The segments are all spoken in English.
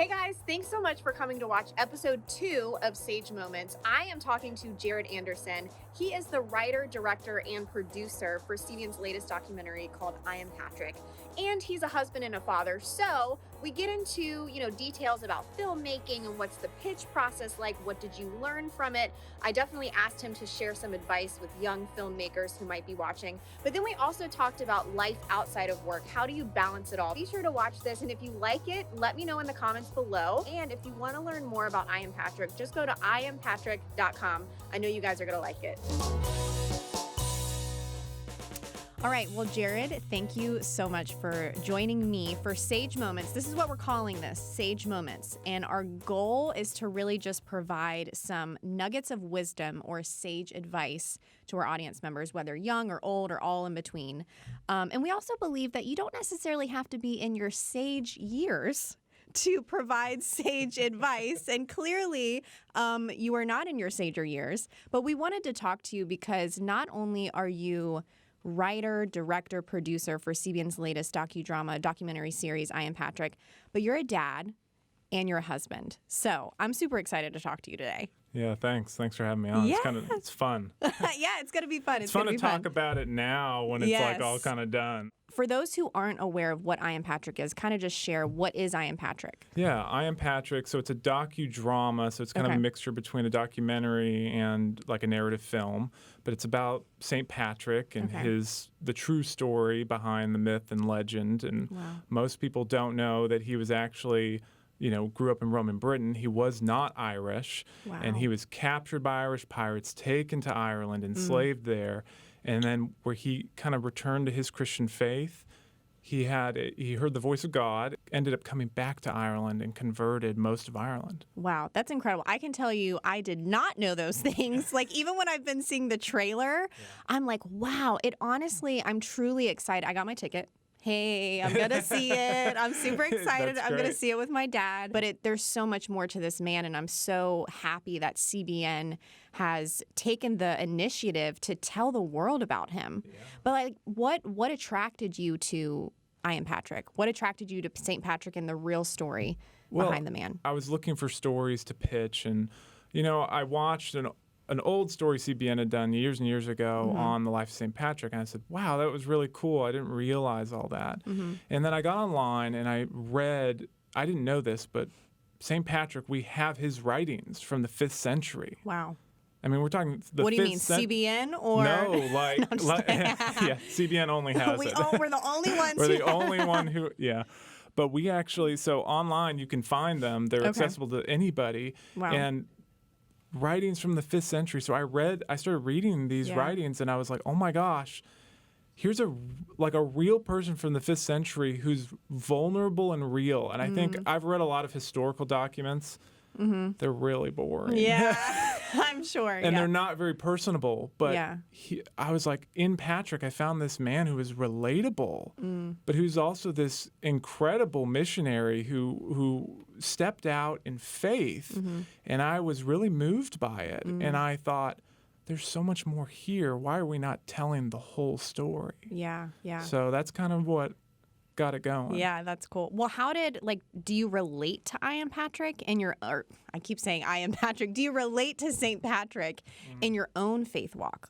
Hey guys, thanks so much for coming to watch episode 2 of Sage Moments. I am talking to Jarrod Anderson. He is the writer, director, and producer for CBN's latest documentary called I Am Patrick. And he's a husband and a father. So we get into, details about filmmaking and what's the pitch process like. What did you learn from it? I definitely asked him to share some advice with young filmmakers who might be watching. But then we also talked about life outside of work. How do you balance it all? Be sure to watch this. And if you like it, let me know in the comments below. And if you want to learn more about I Am Patrick, just go to iampatrick.com. I know you guys are going to like it. All right. Well, Jarrod, thank you so much for joining me for Sage Moments. This is what we're calling this, Sage Moments. And our goal is to really just provide some nuggets of wisdom or sage advice to our audience members, whether young or old or all in between. And we also believe that you don't necessarily have to be in your sage years to provide sage advice. And clearly, you are not in your sager years. But we wanted to talk to you because not only are you writer, director, producer for CBN's latest documentary series, I Am Patrick, but you're a dad and you're a husband. So I'm super excited to talk to you today. Yeah, thanks. Thanks for having me on. Yeah. It's fun. Yeah, it's going to be fun. It's fun to talk about it now when it's like all kind of done. For those who aren't aware of what I Am Patrick is, kind of just share, what is I Am Patrick? Yeah, I Am Patrick. So it's a docudrama. So it's kind of a mixture between a documentary and like a narrative film. But it's about St. Patrick and the true story behind the myth and legend. And most people don't know that he was actually, grew up in Roman Britain. He was not Irish. Wow. And he was captured by Irish pirates, taken to Ireland, enslaved there. And then where he kind of returned to his Christian faith, he heard the voice of God, ended up coming back to Ireland and converted most of Ireland. Wow, that's incredible. I can tell you I did not know those things. Like even when I've been seeing the trailer, I'm like, wow, I'm truly excited. I got my ticket. Hey, I'm going to see it. I'm super excited. I'm going to see it with my dad. But there's so much more to this man, and I'm so happy that CBN has taken the initiative to tell the world about him. Yeah. But what attracted you to I Am Patrick? What attracted you to St. Patrick and the real story behind the man? I was looking for stories to pitch, and I watched an old story CBN had done years and years ago on the life of St. Patrick. And I said, wow, that was really cool. I didn't realize all that. And then I got online and I read, I didn't know this, but St. Patrick, we have his writings from the 5th century. Wow. I mean, we're talking the What do you mean, CBN or? No, yeah, CBN only has it. We're the only ones. We're the only one who, But we actually, so online you can find them. They're accessible to anybody. Wow. And writings from the 5th century. So I started reading these writings and I was like, oh my gosh, here's a real person from the 5th century who's vulnerable and real. And I think I've read a lot of historical documents. They're really boring. Yeah, I'm sure. And they're not very personable. But I was like, in Patrick, I found this man who was relatable, but who's also this incredible missionary who stepped out in faith. And I was really moved by it. And I thought, there's so much more here. Why are we not telling the whole story? Yeah. So that's kind of what got it going. Yeah, that's cool. Well, do you relate to I Am Patrick I keep saying I Am Patrick. Do you relate to St. Patrick in your own faith walk?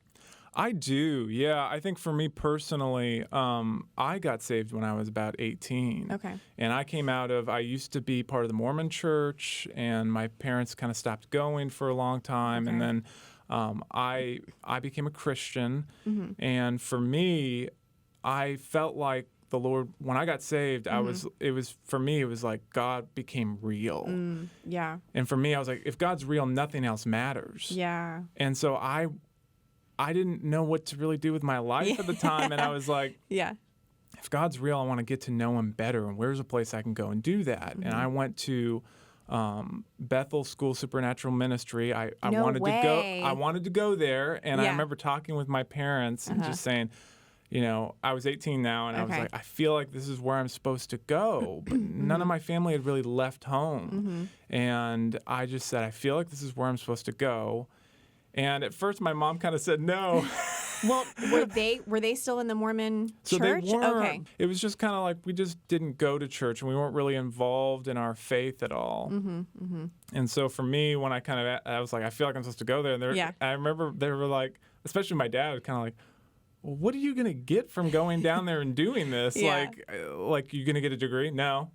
I do, yeah. I think for me personally, I got saved when I was about 18. Okay. And I used to be part of the Mormon church, and my parents kind of stopped going for a long time. Okay. And then I became a Christian. And for me, I felt like the Lord, when I got saved, it was like God became real. Yeah. And for me, I was like, if God's real, nothing else matters. Yeah. And so I didn't know what to really do with my life at the time. And I was like, if God's real, I want to get to know him better. And where's a place I can go and do that? And I went to Bethel School of Supernatural Ministry. I wanted to go there. And I remember talking with my parents and just saying, I was 18 now, and I was like, I feel like this is where I'm supposed to go. But none of my family had really left home. And I just said, I feel like this is where I'm supposed to go. And at first, my mom kind of said no. Well, were they still in the Mormon So church? they weren't. Okay. It was just kind of like we just didn't go to church and we weren't really involved in our faith at all. And so for me, when I was like, I feel like I'm supposed to go there. And I remember they were like, especially my dad, kind of like, well, what are you going to get from going down there and doing this? Like you're going to get a degree? No.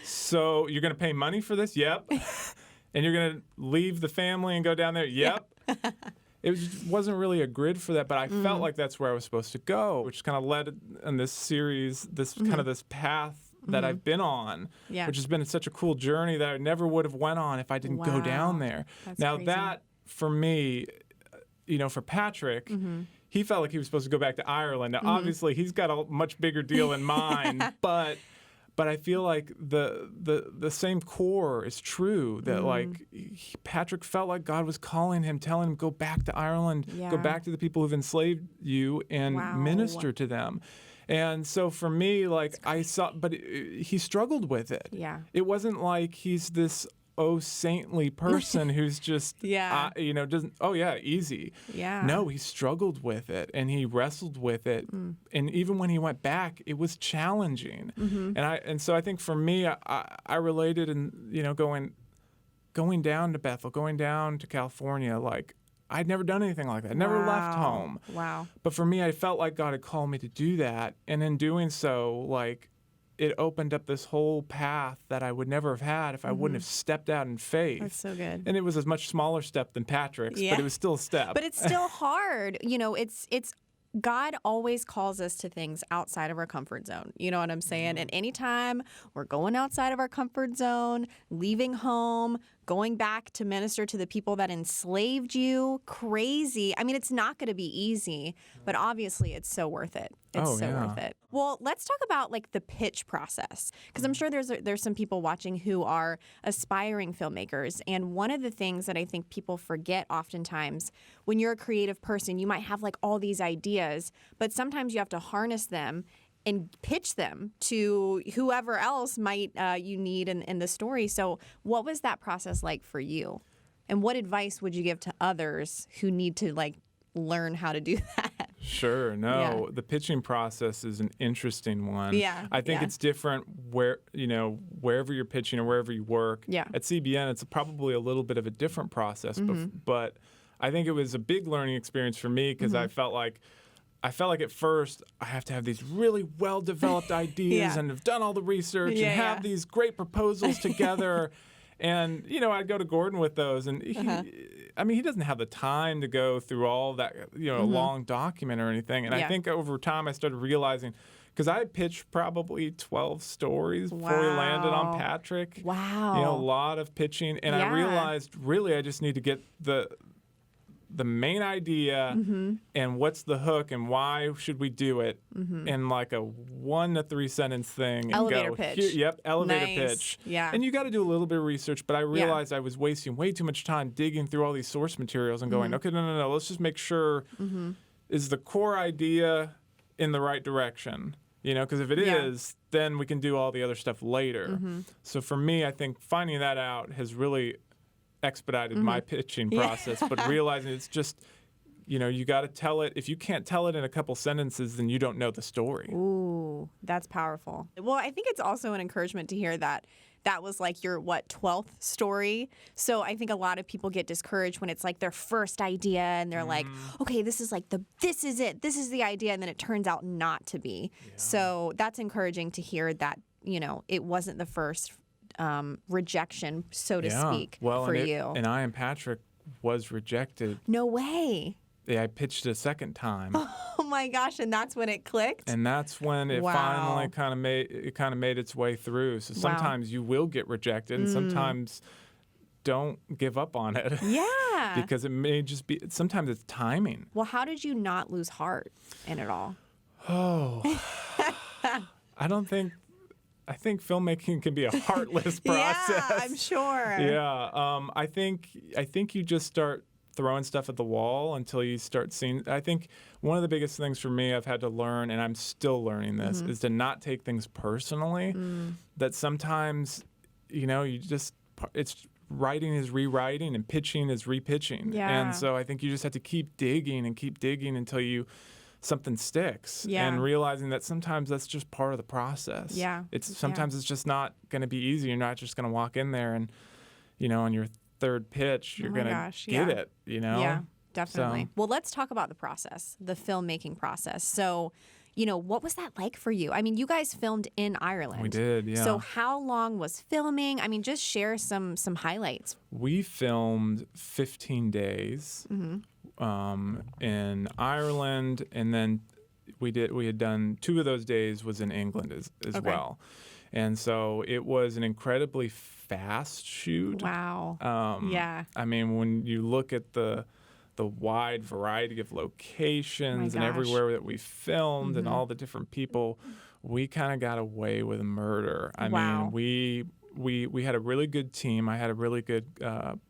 So you're going to pay money for this? Yep. And you're going to leave the family and go down there? Yep. It wasn't really a grid for that, but I felt like that's where I was supposed to go, which kind of led in this series, kind of this path that I've been on, which has been such a cool journey that I never would have went on if I didn't go down there. That's now crazy. That, for me, for Patrick, he felt like he was supposed to go back to Ireland. Now, obviously, he's got a much bigger deal in mind, but I feel like the same core is true, that Patrick felt like God was calling him, telling him, go back to Ireland, go back to the people who've enslaved you and minister to them. And so for me, I saw, but he struggled with it. Yeah. It wasn't like he's this saintly person who's just, doesn't, easy. Yeah. No, he struggled with it and he wrestled with it. And even when he went back, it was challenging. And so I think for me, I related going down to Bethel, going down to California, I'd never done anything like that. Never left home. Wow. But for me, I felt like God had called me to do that. And in doing so, it opened up this whole path that I would never have had if I wouldn't have stepped out in faith. That's so good. And it was a much smaller step than Patrick's, but it was still a step. But it's still hard. It's God always calls us to things outside of our comfort zone. You know what I'm saying? And anytime we're going outside of our comfort zone, leaving home, going back to minister to the people that enslaved you, crazy. I mean, it's not going to be easy, but obviously it's so worth it. It's worth it. Well, let's talk about the pitch process, because I'm sure there's some people watching who are aspiring filmmakers. And one of the things that I think people forget oftentimes, when you're a creative person, you might have all these ideas, but sometimes you have to harness them and pitch them to whoever else might you need in the story. So what was that process like for you? And what advice would you give to others who need to learn how to do that? Sure. No, the pitching process is an interesting one. Yeah. I think it's different wherever you're pitching or wherever you work. Yeah. At CBN, it's probably a little bit of a different process, but I think it was a big learning experience for me because I felt like at first I have to have these really well-developed ideas and have done all the research and have these great proposals together. And, I'd go to Gordon with those, and he doesn't have the time to go through all that, a long document or anything. And I think over time I started realizing, because I pitched probably 12 stories before we landed on Patrick. Wow. A lot of pitching. And I realized, really, I just need to get the main idea and what's the hook and why should we do it in a 1 to 3 sentence thing. Elevator and pitch. Elevator pitch. Yeah. And you got to do a little bit of research, but I realized I was wasting way too much time digging through all these source materials and going, okay, no, let's just make sure, is the core idea in the right direction? Because if it is, then we can do all the other stuff later. So for me, I think finding that out has really expedited my pitching process, but realizing it's just, you got to tell it. If you can't tell it in a couple sentences, then you don't know the story. Ooh, that's powerful. Well, I think it's also an encouragement to hear that was your 12th story. So I think a lot of people get discouraged when it's their first idea and they're like, okay, this is this is it. This is the idea. And then it turns out not to be. Yeah. So that's encouraging to hear that, it wasn't the first rejection, so to speak, for you. And I am Patrick was rejected. No way. Yeah, I pitched it a second time. Oh my gosh! And that's when it clicked. And that's when it finally kind of made its way through. So sometimes you will get rejected, and sometimes don't give up on it. Yeah. Because it may just be. Sometimes it's timing. Well, how did you not lose heart in it all? Oh, I think filmmaking can be a heartless process. Yeah, I'm sure. Yeah, I think you just start throwing stuff at the wall until you start seeing. I think one of the biggest things for me I've had to learn, and I'm still learning this, is to not take things personally. That sometimes, it's writing is rewriting and pitching is repitching. Yeah. And so I think you just have to keep digging until something sticks. Yeah. And realizing that sometimes that's just part of the process. Yeah. Sometimes it's just not going to be easy. You're not just going to walk in there and, on your third pitch, you're going to get it, Yeah, definitely. Well, let's talk about the process, the filmmaking process. So, what was that like for you? I mean, you guys filmed in Ireland. We did, yeah. So how long was filming? I mean, just share some highlights. We filmed 15 days in Ireland, and then we had done 2 of those days was in England as well. And so it was an incredibly fast shoot. Wow. Yeah. I mean, when you look at the wide variety of locations and everywhere that we filmed and all the different people, we kind of got away with murder. I mean, we had a really good team. I had a really good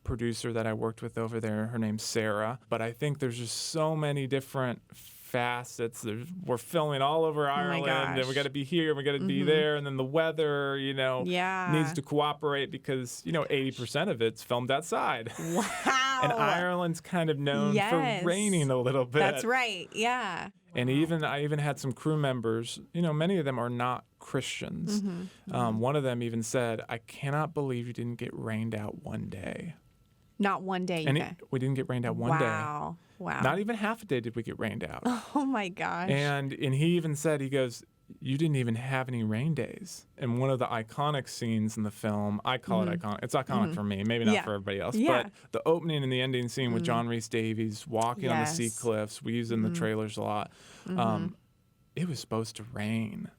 producer that I worked with over there. Her name's Sarah. But I think there's just so many different facets. We're filming all over Ireland, and we got to be here, and we got to be there, and then the weather, needs to cooperate because 80% of it's filmed outside. Wow. And Ireland's kind of known for raining a little bit. That's right. Yeah. And I even had some crew members. Many of them are not Christians. One of them even said, "I cannot believe you didn't get rained out one day." Not one day. We didn't get rained out one day. Wow. Not even half a day did we get rained out. Oh my gosh. And he even said, he goes, "You didn't even have any rain days." And one of the iconic scenes in the film, I call it iconic. It's iconic for me, maybe not for everybody else. Yeah. But the opening and the ending scene with John Rhys-Davies walking on the sea cliffs, we use in the trailers a lot. It was supposed to rain.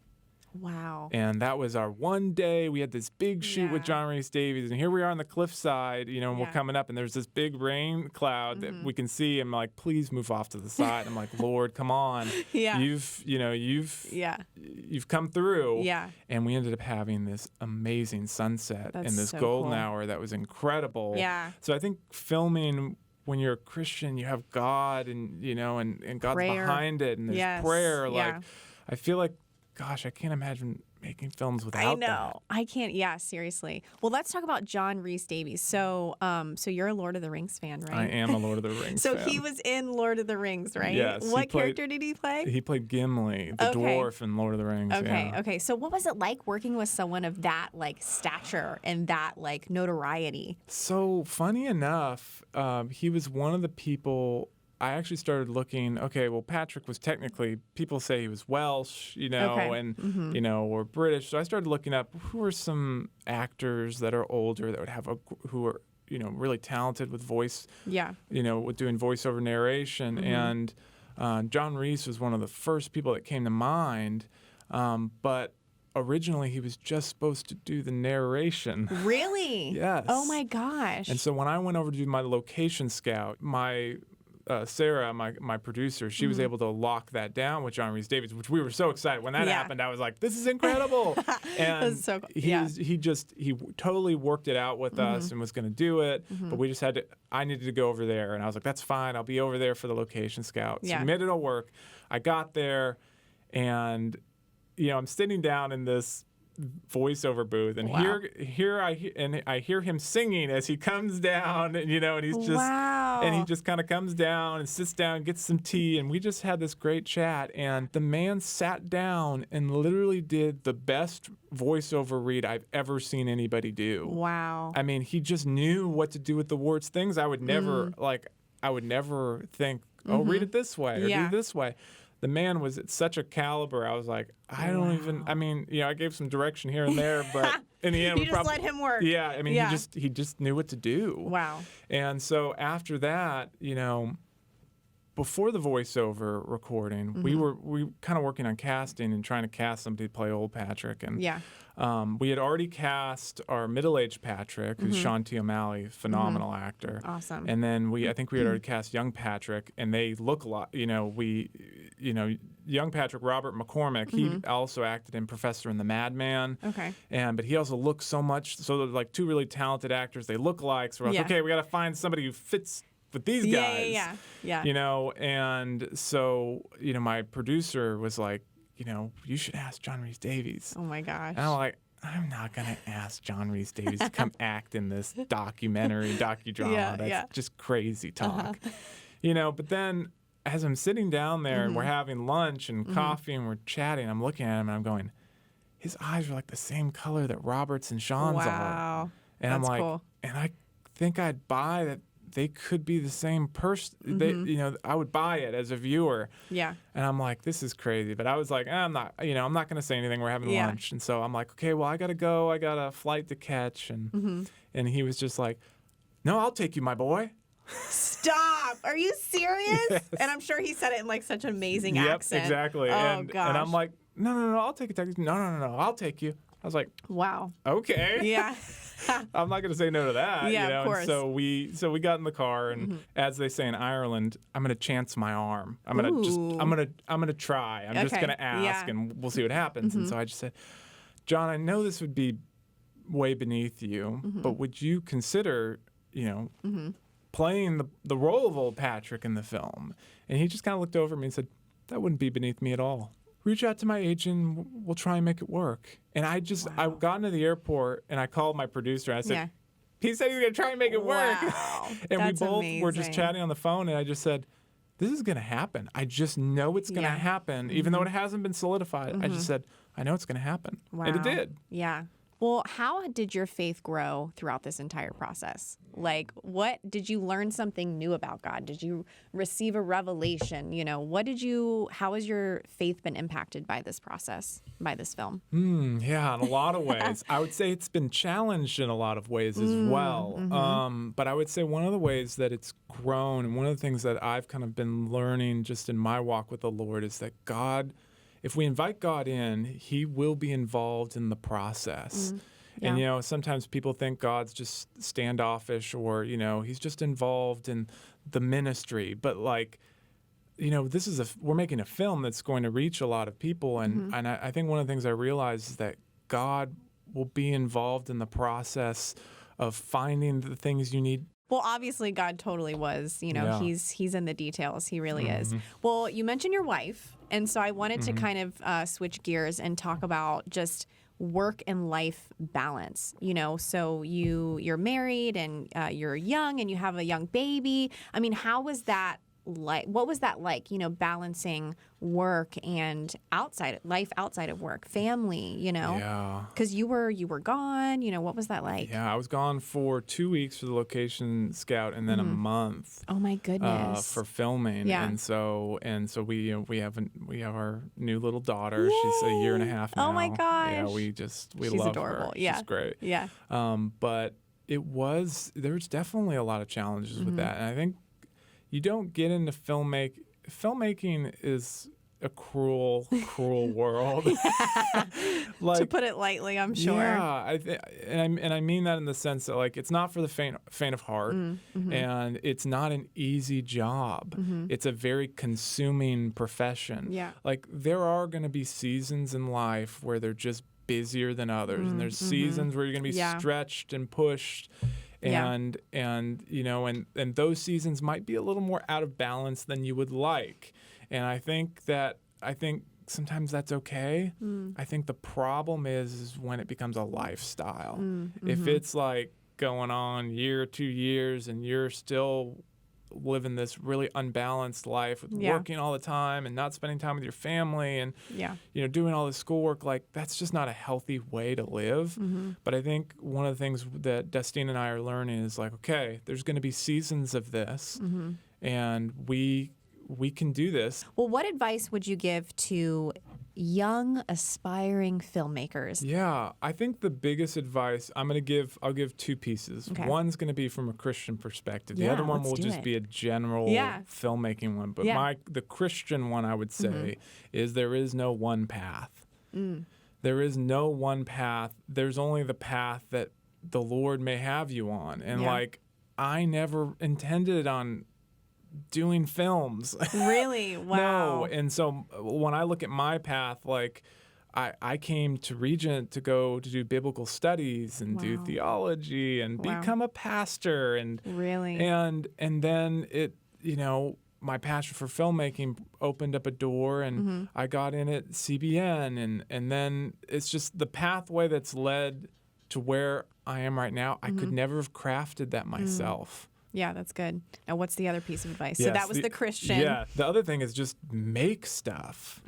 Wow. And that was our one day. We had this big shoot with John Rhys-Davies, and here we are on the cliffside, and we're coming up, and there's this big rain cloud that we can see. I'm like, please move off to the side. I'm like, Lord, come on. Yeah. You've come through. Yeah. And we ended up having this amazing sunset and this so golden cool. hour that was incredible. Yeah. So I think filming, when you're a Christian, you have God and God's behind it, and there's prayer. Like, I feel like, gosh, I can't imagine making films without that. I know. I can't. Yeah, seriously. Well, let's talk about John Rhys-Davies. So you're a Lord of the Rings fan, right? I am a Lord of the Rings fan. So he was in Lord of the Rings, right? Yes. What character did he play? He played Gimli, the dwarf in Lord of the Rings. Okay. So what was it like working with someone of that stature and that notoriety? So funny enough, he was one of the people. I actually started looking, Patrick was technically, people say he was Welsh, and, or British. So I started looking up who are some actors that are older that would have who are, really talented with voice, with doing voiceover narration. And John Rhys was one of the first people that came to mind. But originally he was just supposed to do the narration. Really? Yes. Oh my gosh. And so when I went over to do my location scout, Sarah, my producer, she was able to lock that down with John Rhys-Davies, which we were so excited. When that happened, I was like, this is incredible. And That's so cool. he totally worked it out with us and was going to do it. But we just I needed to go over there. And I was like, that's fine. I'll be over there for the location scout. So we made it all work. I got there, and, I'm sitting down in this voiceover booth, and I hear him singing as he comes down, and he's just and he just kind of comes down and sits down, gets some tea, and we just had this great chat. And the man sat down and literally did the best voiceover read I've ever seen anybody do. Wow. I mean, he just knew what to do with the words, things I would never think, read it this way or do this way. The man was at such a caliber. I was like, I gave some direction here and there, but in the end, you just let him work. Yeah, I mean, he just knew what to do. Wow. And so after that, before the voiceover recording, we were kind of working on casting and trying to cast somebody to play old Patrick. And we had already cast our middle-aged Patrick, who's Sean T. O'Malley, phenomenal actor. Awesome. And then I think we had already cast young Patrick, and they look a lot. Young Patrick, Robert McCormick, he also acted in Professor and the Madman. Okay. But he also looks so much. So they're like two really talented actors. They look alike. So we're like, okay, we got to find somebody who fits with these guys. Yeah. And so my producer was like, you should ask John Rhys-Davies. Oh my gosh. And I'm like, I'm not going to ask John Rhys-Davies to come act in this docudrama. That's just crazy talk. But then as I'm sitting down there and we're having lunch and coffee and we're chatting, I'm looking at him and I'm going, his eyes are like the same color that Robert's and Sean's are. Wow. And That's I'm like, cool. and I think I'd buy that they could be the same person. I would buy it as a viewer. Yeah. And I'm like, this is crazy. But I was like, I'm not going to say anything. We're having lunch. And so I'm like, okay, well, I got to go. I got a flight to catch. And he was just like, no, I'll take you, my boy. Stop. Are you serious? Yes. And I'm sure he said it in like such an amazing accent. Exactly. Oh, gosh. And I'm like, no, I'll take a taxi. No, I'll take you. I was like, wow. Okay. Yeah. I'm not going to say no to that. Yeah, of course. And so we got in the car, and as they say in Ireland, I'm going to chance my arm. I'm going to try. I'm just going to ask, and we'll see what happens. And so I just said, John, I know this would be way beneath you, but would you consider, playing the role of old Patrick in the film? And he just kind of looked over at me and said, that wouldn't be beneath me at all. Reach out to my agent, we'll try and make it work. And I got into the airport and I called my producer and I said, he said he's going to try and make it work. And That's we both amazing. were just chatting on the phone and I just said, this is going to happen. I just know it's going to happen, even though it hasn't been solidified. I just said, I know it's going to happen. Wow. And it did. Yeah. Well, how did your faith grow throughout this entire process? Like, what did you learn something new about God? Did you receive a revelation? How has your faith been impacted by this process, by this film? Yeah, in a lot of ways. I would say it's been challenged in a lot of ways as well. But I would say one of the ways that it's grown, and one of the things that I've kind of been learning just in my walk with the Lord, is that God, if we invite God in, he will be involved in the process. And, sometimes people think God's just standoffish or, he's just involved in the ministry. But we're making a film that's going to reach a lot of people. And I think one of the things I realized is that God will be involved in the process of finding the things you need. Well, obviously, God totally was. He's in the details. He really is. Well, you mentioned your wife. And so I wanted to kind of switch gears and talk about just work and life balance. So you're married and you're young and you have a young baby. I mean, how was that like? What was that like? Balancing work and life outside of work, family. Yeah. Because you were gone. What was that like? Yeah, I was gone for 2 weeks for the location scout, and then a month. Oh my goodness. For filming. Yeah. And so we have our new little daughter. Yay! She's a year and a half now. Oh my gosh. Yeah, we She's love adorable. her. Yeah. She's great. Yeah. But there's definitely a lot of challenges with that, and I think you don't get into filmmaking. Filmmaking is a cruel world. To put it lightly, I'm sure. Yeah, and I mean that in the sense that it's not for the faint of heart, and it's not an easy job. It's a very consuming profession. Yeah. There are going to be seasons in life where they're just busier than others, and there's seasons where you're going to be stretched and pushed. And those seasons might be a little more out of balance than you would like. And I think sometimes that's okay. I think the problem is when it becomes a lifestyle. If it's going on year, 2 years, and you're still living this really unbalanced life with working all the time and not spending time with your family and doing all this schoolwork, that's just not a healthy way to live. But I think one of the things that Destine and I are learning is okay, there's going to be seasons of this, and we can do this. Well, what advice would you give to young aspiring filmmakers? Yeah, I think the biggest advice I'll give two pieces. Okay. One's going to be from a Christian perspective. The other one will just be a general filmmaking one. But the Christian one, I would say, is there is no one path. There is no one path. There's only the path that the Lord may have you on. And I never intended on doing films. Really? Wow. No. And so when I look at my path, I came to Regent to go to do biblical studies and do theology and become a pastor and really, and then it my passion for filmmaking opened up a door, and I got in at CBN, and then it's just the pathway that's led to where I am right now. I could never have crafted that myself. Yeah, that's good. Now, what's the other piece of advice? Yes, so that was the Christian. Yeah, the other thing is just make stuff.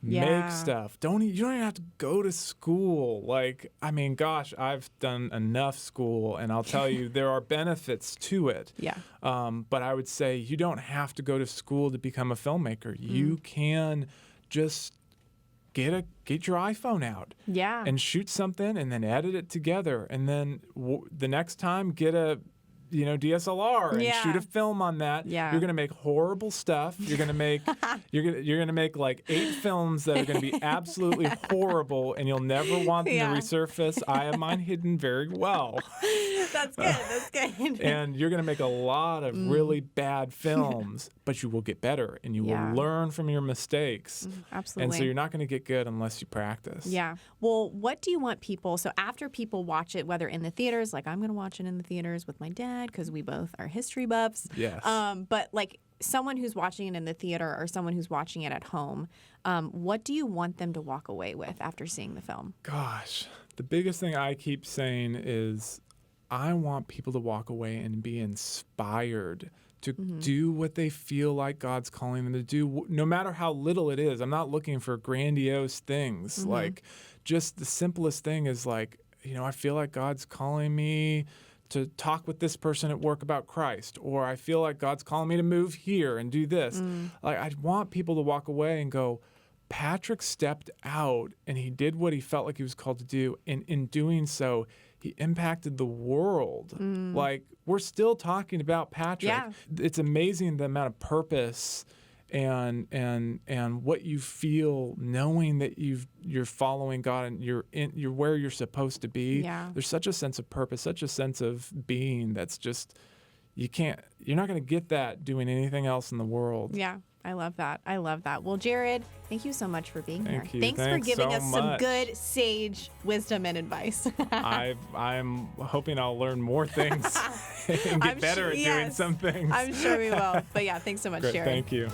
Yeah. Make stuff. You don't even have to go to school. Like, I mean, gosh, I've done enough school, and I'll tell you, there are benefits to it. Yeah. But I would say you don't have to go to school to become a filmmaker. You can just get your iPhone out. Yeah. And shoot something, and then edit it together, and then the next time get a DSLR and shoot a film on that. Yeah. You're gonna make horrible stuff. You're gonna make you're gonna make like 8 films that are gonna be absolutely horrible, and you'll never want them to resurface. I have mine hidden very well. That's good. That's good. And you're gonna make a lot of really bad films, but you will get better, and you will learn from your mistakes. Absolutely. And so you're not gonna get good unless you practice. Yeah. Well, what do you want people? So after people watch it, whether in the theaters, like I'm gonna watch it in the theaters with my dad, because we both are history buffs. Yes. But like someone who's watching it in the theater or someone who's watching it at home, what do you want them to walk away with after seeing the film? Gosh, the biggest thing I keep saying is I want people to walk away and be inspired to do what they feel like God's calling them to do, no matter how little it is. I'm not looking for grandiose things. Like, just the simplest thing is like, I feel like God's calling me to talk with this person at work about Christ, or I feel like God's calling me to move here and do this. Like, I want people to walk away and go, Patrick stepped out and he did what he felt like he was called to do, and in doing so, he impacted the world. Like, we're still talking about Patrick. Yeah. It's amazing the amount of purpose and what you feel knowing that you're following God and you're where you're supposed to be. Yeah. There's such a sense of purpose, such a sense of being that's just you're not going to get that doing anything else in the world. Yeah. I love that. I love that. Well, Jarrod, thank you so much for being here. You. Thanks for giving so us much. some good sage wisdom and advice. I'm hoping I'll learn more things and get better at doing some things. I'm sure we will. But yeah, thanks so much, Great, Jarrod. Thank you.